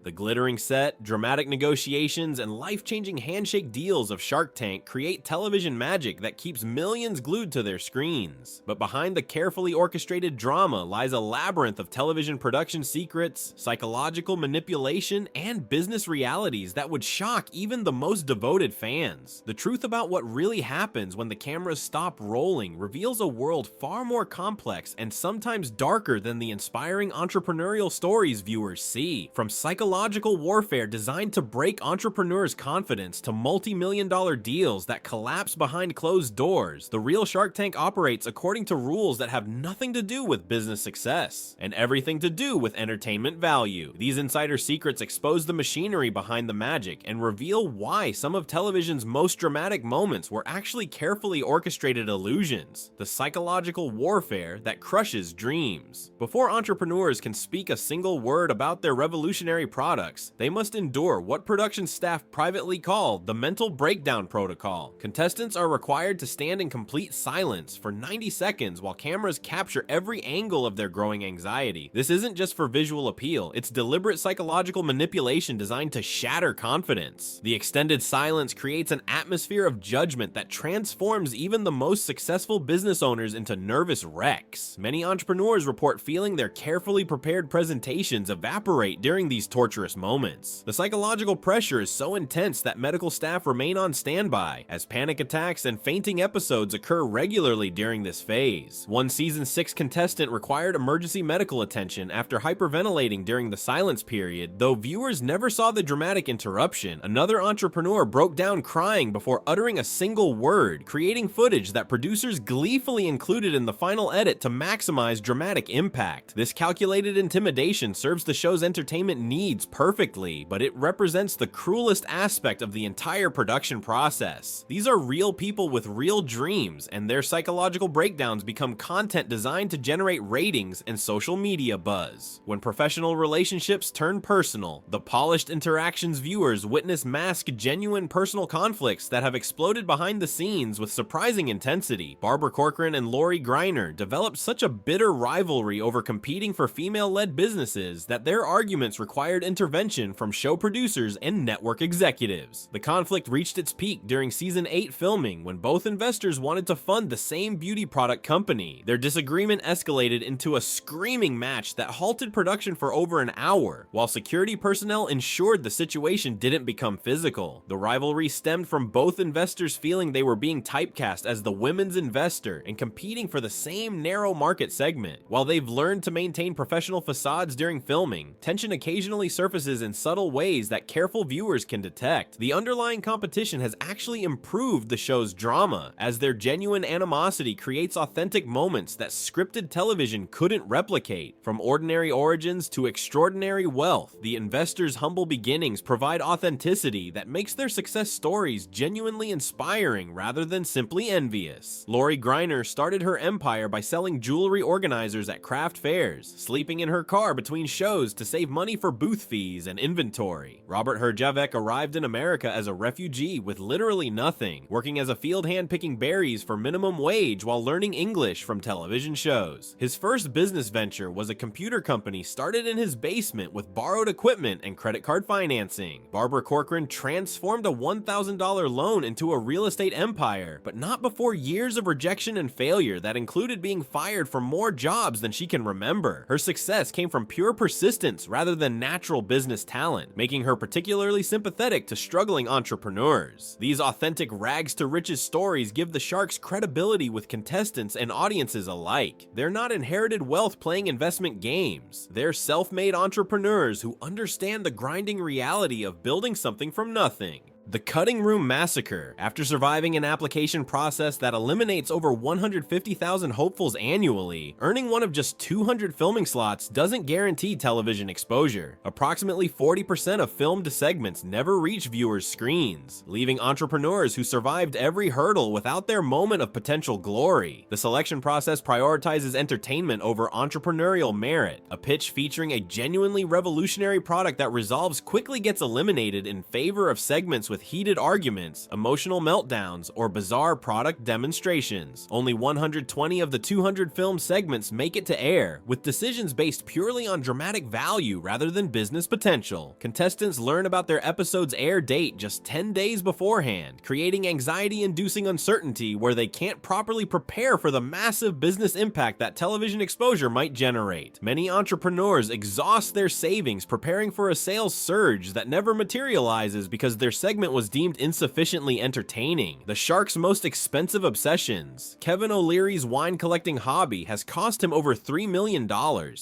The glittering set, dramatic negotiations, and life-changing handshake deals of Shark Tank create television magic that keeps millions glued to their screens. But behind the carefully orchestrated drama lies a labyrinth of television production secrets, psychological manipulation, and business realities that would shock even the most devoted fans. The truth about what really happens when the cameras stop rolling reveals a world far more complex and sometimes darker than the inspiring entrepreneurial stories viewers see. From psychological warfare designed to break entrepreneurs' confidence to multi-million-dollar deals that collapse behind closed doors, the real Shark Tank operates according to rules that have nothing to do with business success and everything to do with entertainment value. These insider secrets expose the machinery behind the magic and reveal why some of television's most dramatic moments were actually carefully orchestrated illusions, the psychological warfare that crushes dreams. Before entrepreneurs can speak a single word about their revolutionary products, they must endure what production staff privately call the mental breakdown protocol. Contestants are required to stand in complete silence for 90 seconds while cameras capture every angle of their growing anxiety. This isn't just for visual appeal, it's deliberate psychological manipulation designed to shatter confidence. The extended silence creates an atmosphere of judgment that transforms even the most successful business owners into nervous wrecks. Many entrepreneurs report feeling their carefully prepared presentations evaporate during these torturous moments. The psychological pressure is so intense that medical staff remain on standby, as panic attacks and fainting episodes occur regularly during this phase. One season 6 contestant required emergency medical attention after hyperventilating during the silence period, though viewers never saw the dramatic interruption. Another entrepreneur broke down crying before uttering a single word, creating footage that producers gleefully included in the final edit to maximize dramatic impact. This calculated intimidation serves the show's entertainment needs perfectly, but it represents the cruelest aspect of the entire production process. These are real people with real dreams, and their psychological breakdowns become content designed to generate ratings and social media buzz. When professional relationships turn personal, the polished interactions viewers witness mask genuine personal conflicts that have exploded behind the scenes with surprising intensity. Barbara Corcoran and Lori Greiner developed such a bitter rivalry over competing for female-led businesses that their arguments required intervention from show producers and network executives. The conflict reached its peak during season 8 filming when both investors wanted to fund the same beauty product company. Their disagreement escalated into a screaming match that halted production for over an hour, while security personnel ensured the situation didn't become physical. The rivalry stemmed from both investors feeling they were being typecast as the women's investor and competing for the same narrow market segment. While they've learned to maintain professional facades during filming, tension occasionally surfaces in subtle ways that careful viewers can detect. The underlying competition has actually improved the show's drama, as their genuine animosity creates authentic moments that scripted television couldn't replicate. From ordinary origins to extraordinary wealth, the investors' humble beginnings provide authenticity that makes their success stories genuinely inspiring rather than simply envious. Lori Greiner started her empire by selling jewelry organizers at craft fairs, sleeping in her car between shows to save money for booth fees and inventory. Robert Herjavec arrived in America as a refugee with literally nothing, working as a field hand picking berries for minimum wage while learning English from television shows. His first business venture was a computer company started in his basement with borrowed equipment and credit card financing. Barbara Corcoran transformed a $1,000 loan into a real estate empire, but not before years of rejection and failure that included being fired from more jobs than she can remember. Her success came from pure persistence rather than natural business talent, making her particularly sympathetic to struggling entrepreneurs. These authentic rags to riches stories give the Sharks credibility with contestants and audiences alike. They're not inherited wealth playing investment games. They're self-made entrepreneurs who understand the grinding reality of building something from nothing. The Cutting Room Massacre. After surviving an application process that eliminates over 150,000 hopefuls annually, earning one of just 200 filming slots doesn't guarantee television exposure. Approximately 40% of filmed segments never reach viewers' screens, leaving entrepreneurs who survived every hurdle without their moment of potential glory. The selection process prioritizes entertainment over entrepreneurial merit. A pitch featuring a genuinely revolutionary product that resolves quickly gets eliminated in favor of segments with with heated arguments, emotional meltdowns, or bizarre product demonstrations. Only 120 of the 200 film segments make it to air, with decisions based purely on dramatic value rather than business potential. Contestants learn about their episode's air date just 10 days beforehand, creating anxiety-inducing uncertainty where they can't properly prepare for the massive business impact that television exposure might generate. Many entrepreneurs exhaust their savings preparing for a sales surge that never materializes because their segment was deemed insufficiently entertaining. The shark's most expensive obsessions. Kevin O'Leary's wine collecting hobby has cost him over $3 million,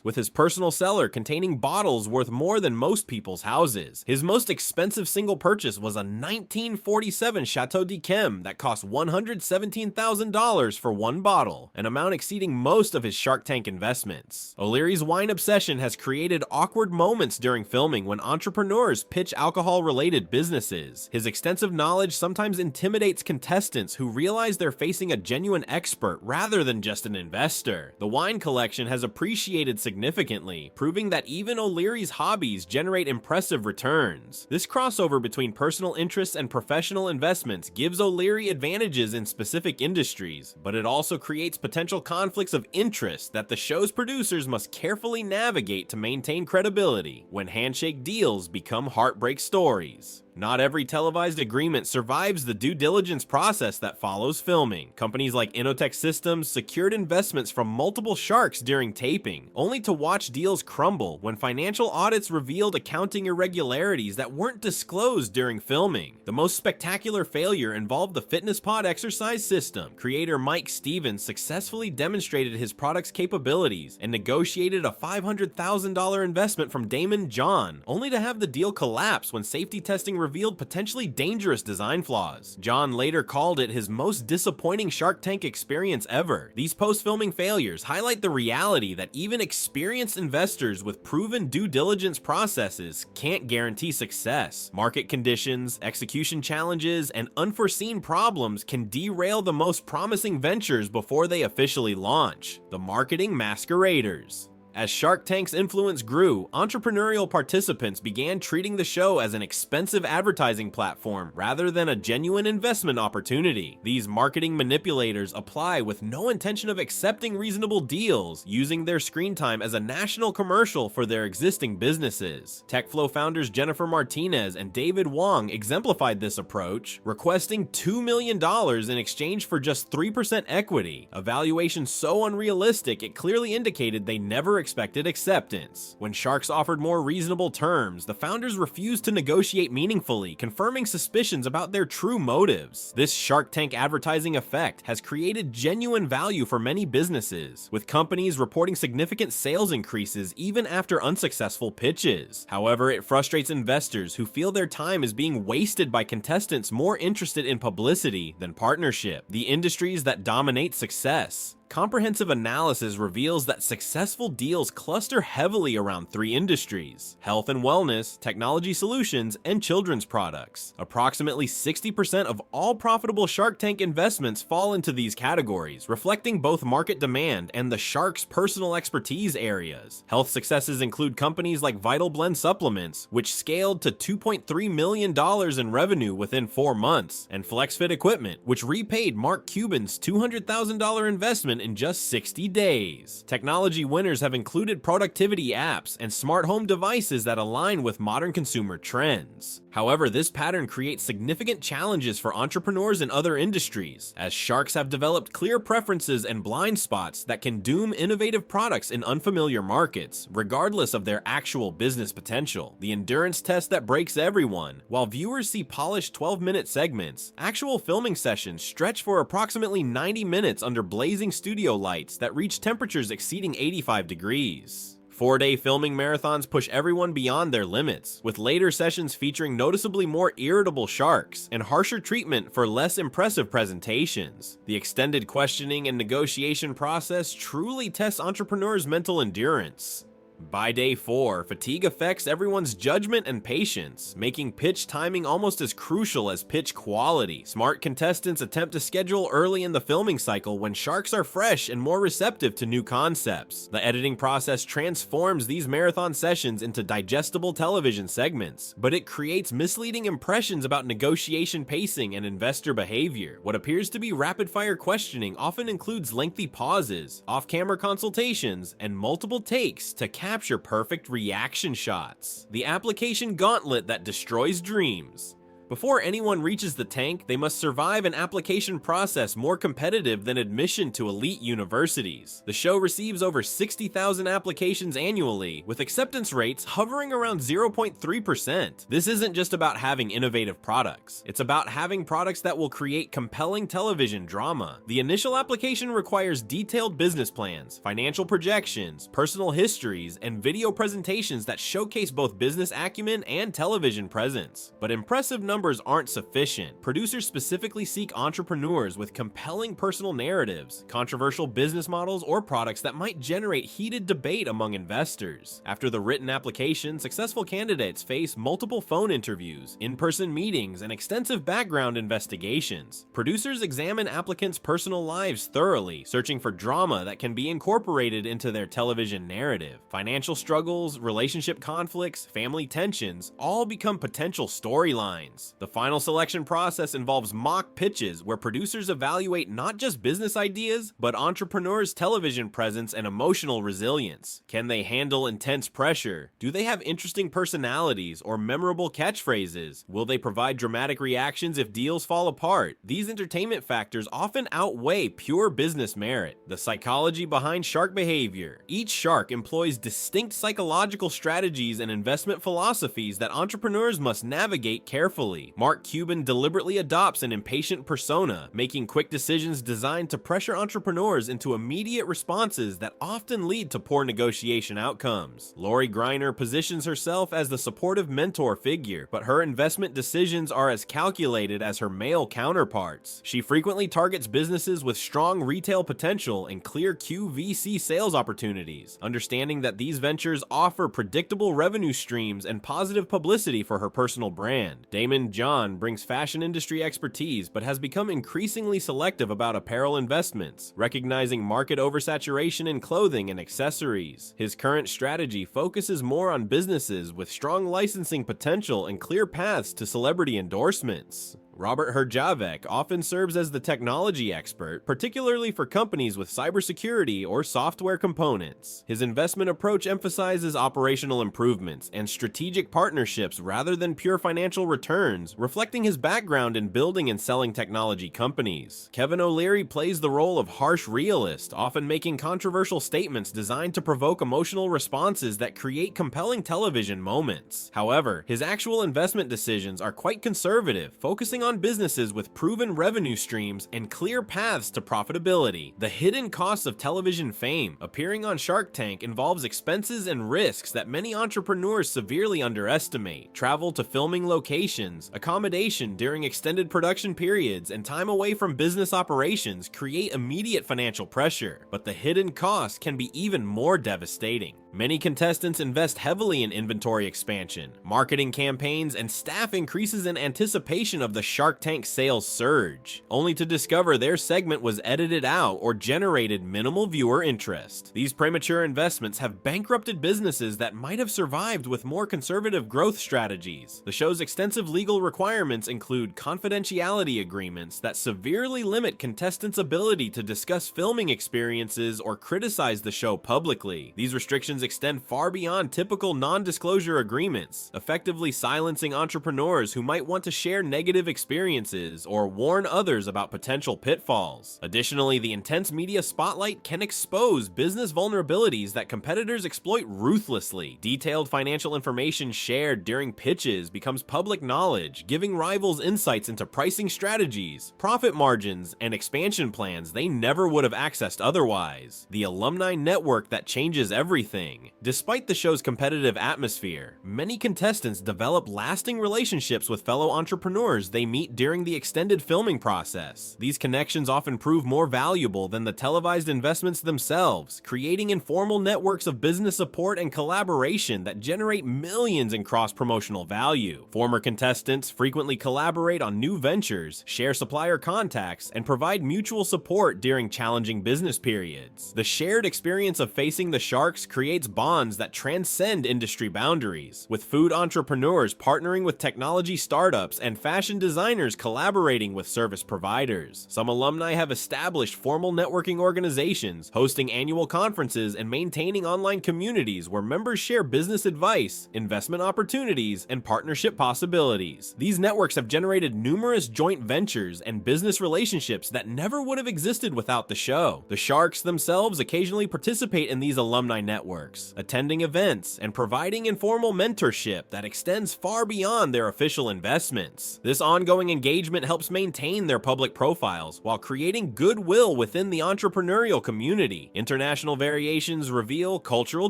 with his personal cellar containing bottles worth more than most people's houses. His most expensive single purchase was a 1947 Chateau d'Yquem that cost $117,000 for one bottle, an amount exceeding most of his Shark Tank investments. O'Leary's wine obsession has created awkward moments during filming when entrepreneurs pitch alcohol-related businesses. His extensive knowledge sometimes intimidates contestants who realize they're facing a genuine expert rather than just an investor. The wine collection has appreciated significantly, proving that even O'Leary's hobbies generate impressive returns. This crossover between personal interests and professional investments gives O'Leary advantages in specific industries, but it also creates potential conflicts of interest that the show's producers must carefully navigate to maintain credibility when handshake deals become heartbreak stories. Not every televised agreement survives the due diligence process that follows filming. Companies like Inotech Systems secured investments from multiple sharks during taping, only to watch deals crumble when financial audits revealed accounting irregularities that weren't disclosed during filming. The most spectacular failure involved the fitness pod exercise system. Creator Mike Stevens successfully demonstrated his product's capabilities and negotiated a $500,000 investment from Damon John, only to have the deal collapse when safety testing revealed potentially dangerous design flaws. John later called it his most disappointing Shark Tank experience ever. These post-filming failures highlight the reality that even experienced investors with proven due diligence processes can't guarantee success. Market conditions, execution challenges, and unforeseen problems can derail the most promising ventures before they officially launch. The marketing masqueraders. As Shark Tank's influence grew, entrepreneurial participants began treating the show as an expensive advertising platform rather than a genuine investment opportunity. These marketing manipulators apply with no intention of accepting reasonable deals, using their screen time as a national commercial for their existing businesses. TechFlow founders Jennifer Martinez and David Wong exemplified this approach, requesting $2 million in exchange for just 3% equity, a valuation so unrealistic it clearly indicated they never expected acceptance. When sharks offered more reasonable terms, the founders refused to negotiate meaningfully, confirming suspicions about their true motives. This Shark Tank advertising effect has created genuine value for many businesses, with companies reporting significant sales increases even after unsuccessful pitches. However, it frustrates investors who feel their time is being wasted by contestants more interested in publicity than partnership, the industries that dominate success. Comprehensive analysis reveals that successful deals cluster heavily around three industries: health and wellness, technology solutions, and children's products. Approximately 60% of all profitable Shark Tank investments fall into these categories, reflecting both market demand and the shark's personal expertise areas. Health successes include companies like Vital Blend Supplements, which scaled to $2.3 million in revenue within 4 months, and FlexFit Equipment, which repaid Mark Cuban's $200,000 investment in just 60 days. Technology winners have included productivity apps and smart home devices that align with modern consumer trends. However, this pattern creates significant challenges for entrepreneurs in other industries, as sharks have developed clear preferences and blind spots that can doom innovative products in unfamiliar markets, regardless of their actual business potential. The endurance test that breaks everyone. While viewers see polished 12-minute segments, actual filming sessions stretch for approximately 90 minutes under blazing studio lights that reach temperatures exceeding 85 degrees. 4-day filming marathons push everyone beyond their limits, with later sessions featuring noticeably more irritable sharks and harsher treatment for less impressive presentations. The extended questioning and negotiation process truly tests entrepreneurs' mental endurance. By day 4, fatigue affects everyone's judgment and patience, making pitch timing almost as crucial as pitch quality. Smart contestants attempt to schedule early in the filming cycle when sharks are fresh and more receptive to new concepts. The editing process transforms these marathon sessions into digestible television segments, but it creates misleading impressions about negotiation pacing and investor behavior. What appears to be rapid-fire questioning often includes lengthy pauses, off-camera consultations, and multiple takes to capture perfect reaction shots. The application gauntlet that destroys dreams. Before anyone reaches the tank, they must survive an application process more competitive than admission to elite universities. The show receives over 60,000 applications annually, with acceptance rates hovering around 0.3%. This isn't just about having innovative products. It's about having products that will create compelling television drama. The initial application requires detailed business plans, financial projections, personal histories, and video presentations that showcase both business acumen and television presence. But impressive numbers aren't sufficient. Producers specifically seek entrepreneurs with compelling personal narratives, controversial business models, or products that might generate heated debate among investors. After the written application, successful candidates face multiple phone interviews, in-person meetings, and extensive background investigations. Producers examine applicants' personal lives thoroughly, searching for drama that can be incorporated into their television narrative. Financial struggles, relationship conflicts, family tensions all become potential storylines. The final selection process involves mock pitches where producers evaluate not just business ideas, but entrepreneurs' television presence and emotional resilience. Can they handle intense pressure? Do they have interesting personalities or memorable catchphrases? Will they provide dramatic reactions if deals fall apart? These entertainment factors often outweigh pure business merit. The psychology behind shark behavior. Each shark employs distinct psychological strategies and investment philosophies that entrepreneurs must navigate carefully. Mark Cuban deliberately adopts an impatient persona, making quick decisions designed to pressure entrepreneurs into immediate responses that often lead to poor negotiation outcomes. Lori Greiner positions herself as the supportive mentor figure, but her investment decisions are as calculated as her male counterparts. She frequently targets businesses with strong retail potential and clear QVC sales opportunities, understanding that these ventures offer predictable revenue streams and positive publicity for her personal brand. Damon John brings fashion industry expertise but has become increasingly selective about apparel investments, recognizing market oversaturation in clothing and accessories. His current strategy focuses more on businesses with strong licensing potential and clear paths to celebrity endorsements. Robert Herjavec often serves as the technology expert, particularly for companies with cybersecurity or software components. His investment approach emphasizes operational improvements and strategic partnerships rather than pure financial returns, reflecting his background in building and selling technology companies. Kevin O'Leary plays the role of harsh realist, often making controversial statements designed to provoke emotional responses that create compelling television moments. However, his actual investment decisions are quite conservative, focusing on businesses with proven revenue streams and clear paths to profitability. The hidden costs of television fame. Appearing on Shark Tank involves expenses and risks that many entrepreneurs severely underestimate. Travel to filming locations, accommodation during extended production periods, and time away from business operations create immediate financial pressure, but the hidden cost can be even more devastating. Many contestants invest heavily in inventory expansion, marketing campaigns, and staff increases in anticipation of the Shark Tank sales surge, only to discover their segment was edited out or generated minimal viewer interest. These premature investments have bankrupted businesses that might have survived with more conservative growth strategies. The show's extensive legal requirements include confidentiality agreements that severely limit contestants' ability to discuss filming experiences or criticize the show publicly. These restrictions extend far beyond typical non-disclosure agreements, effectively silencing entrepreneurs who might want to share negative experiences or warn others about potential pitfalls. Additionally, the intense media spotlight can expose business vulnerabilities that competitors exploit ruthlessly. Detailed financial information shared during pitches becomes public knowledge, giving rivals insights into pricing strategies, profit margins, and expansion plans they never would have accessed otherwise. The alumni network that changes everything. Thing. Despite the show's competitive atmosphere, many contestants develop lasting relationships with fellow entrepreneurs they meet during the extended filming process. These connections often prove more valuable than the televised investments themselves, creating informal networks of business support and collaboration that generate millions in cross-promotional value. Former contestants frequently collaborate on new ventures, share supplier contacts, and provide mutual support during challenging business periods. The shared experience of facing the sharks creates bonds that transcend industry boundaries, with food entrepreneurs partnering with technology startups and fashion designers collaborating with service providers. Some alumni have established formal networking organizations, hosting annual conferences and maintaining online communities where members share business advice, investment opportunities, and partnership possibilities. These networks have generated numerous joint ventures and business relationships that never would have existed without the show. The Sharks themselves occasionally participate in these alumni networks, attending events and providing informal mentorship that extends far beyond their official investments. This ongoing engagement helps maintain their public profiles while creating goodwill within the entrepreneurial community. International variations reveal cultural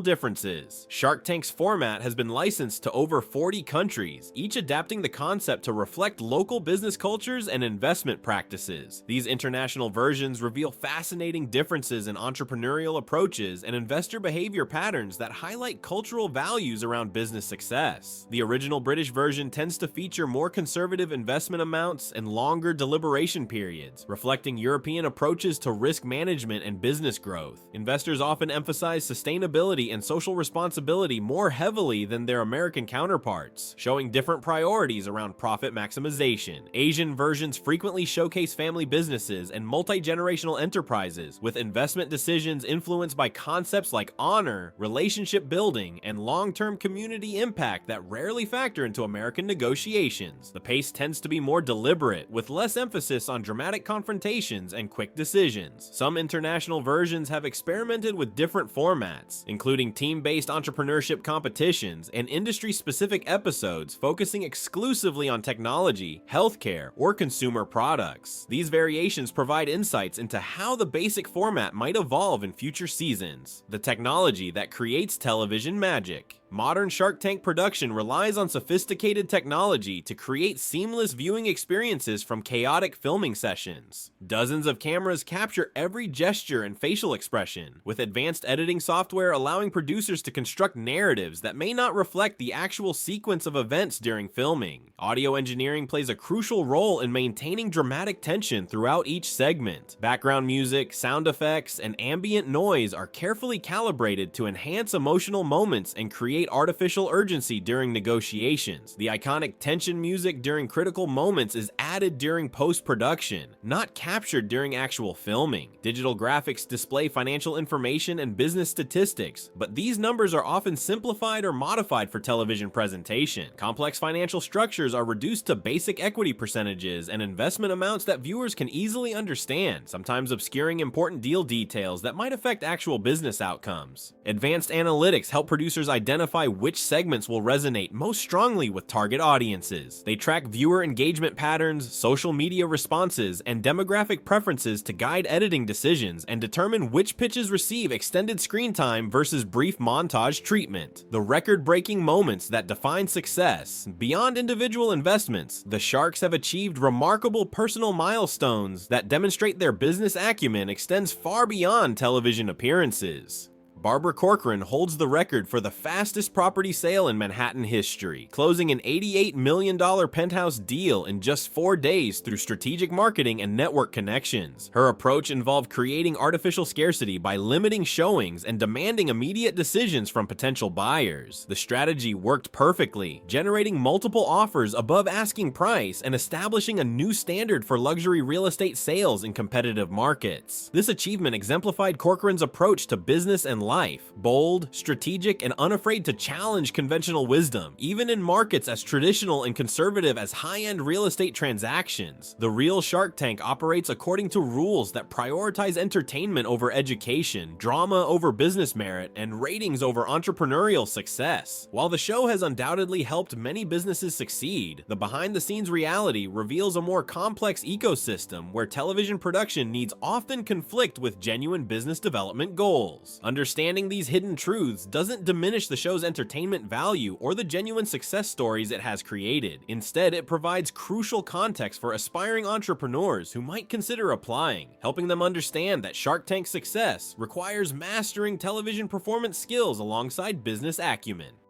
differences. Shark Tank's format has been licensed to over 40 countries, each adapting the concept to reflect local business cultures and investment practices. These international versions reveal fascinating differences in entrepreneurial approaches and investor behavior patterns that highlight cultural values around business success. The original British version tends to feature more conservative investment amounts and longer deliberation periods, reflecting European approaches to risk management and business growth. Investors often emphasize sustainability and social responsibility more heavily than their American counterparts, showing different priorities around profit maximization. Asian versions frequently showcase family businesses and multi-generational enterprises, with investment decisions influenced by concepts like honor, relationship building, and long-term community impact that rarely factor into American negotiations. The pace tends to be more deliberate, with less emphasis on dramatic confrontations and quick decisions. Some international versions have experimented with different formats, including team-based entrepreneurship competitions and industry-specific episodes focusing exclusively on technology, healthcare, or consumer products. These variations provide insights into how the basic format might evolve in future seasons. The technology that creates television magic. Modern Shark Tank production relies on sophisticated technology to create seamless viewing experiences from chaotic filming sessions. Dozens of cameras capture every gesture and facial expression, with advanced editing software allowing producers to construct narratives that may not reflect the actual sequence of events during filming. Audio engineering plays a crucial role in maintaining dramatic tension throughout each segment. Background music, sound effects, and ambient noise are carefully calibrated to enhance emotional moments and create artificial urgency during negotiations. The iconic tension music during critical moments is added during post-production, not captured during actual filming. Digital graphics display financial information and business statistics, but these numbers are often simplified or modified for television presentation. Complex financial structures are reduced to basic equity percentages and investment amounts that viewers can easily understand, sometimes obscuring important deal details that might affect actual business outcomes. Advanced analytics help producers identify which segments will resonate most strongly with target audiences. They track viewer engagement patterns, social media responses, and demographic preferences to guide editing decisions and determine which pitches receive extended screen time versus brief montage treatment. The record-breaking moments that define success. Beyond individual investments, the Sharks have achieved remarkable personal milestones that demonstrate their business acumen extends far beyond television appearances. Barbara Corcoran holds the record for the fastest property sale in Manhattan history, closing an $88 million penthouse deal in just 4 days through strategic marketing and network connections. Her approach involved creating artificial scarcity by limiting showings and demanding immediate decisions from potential buyers. The strategy worked perfectly, generating multiple offers above asking price and establishing a new standard for luxury real estate sales in competitive markets. This achievement exemplified Corcoran's approach to business and life, bold, strategic, and unafraid to challenge conventional wisdom, even in markets as traditional and conservative as high-end real estate transactions. The real Shark Tank operates according to rules that prioritize entertainment over education, drama over business merit, and ratings over entrepreneurial success. While the show has undoubtedly helped many businesses succeed, the behind-the-scenes reality reveals a more complex ecosystem where television production needs often conflict with genuine business development goals. Understanding understanding these hidden truths doesn't diminish the show's entertainment value or the genuine success stories it has created. Instead, it provides crucial context for aspiring entrepreneurs who might consider applying, helping them understand that Shark Tank's success requires mastering television performance skills alongside business acumen.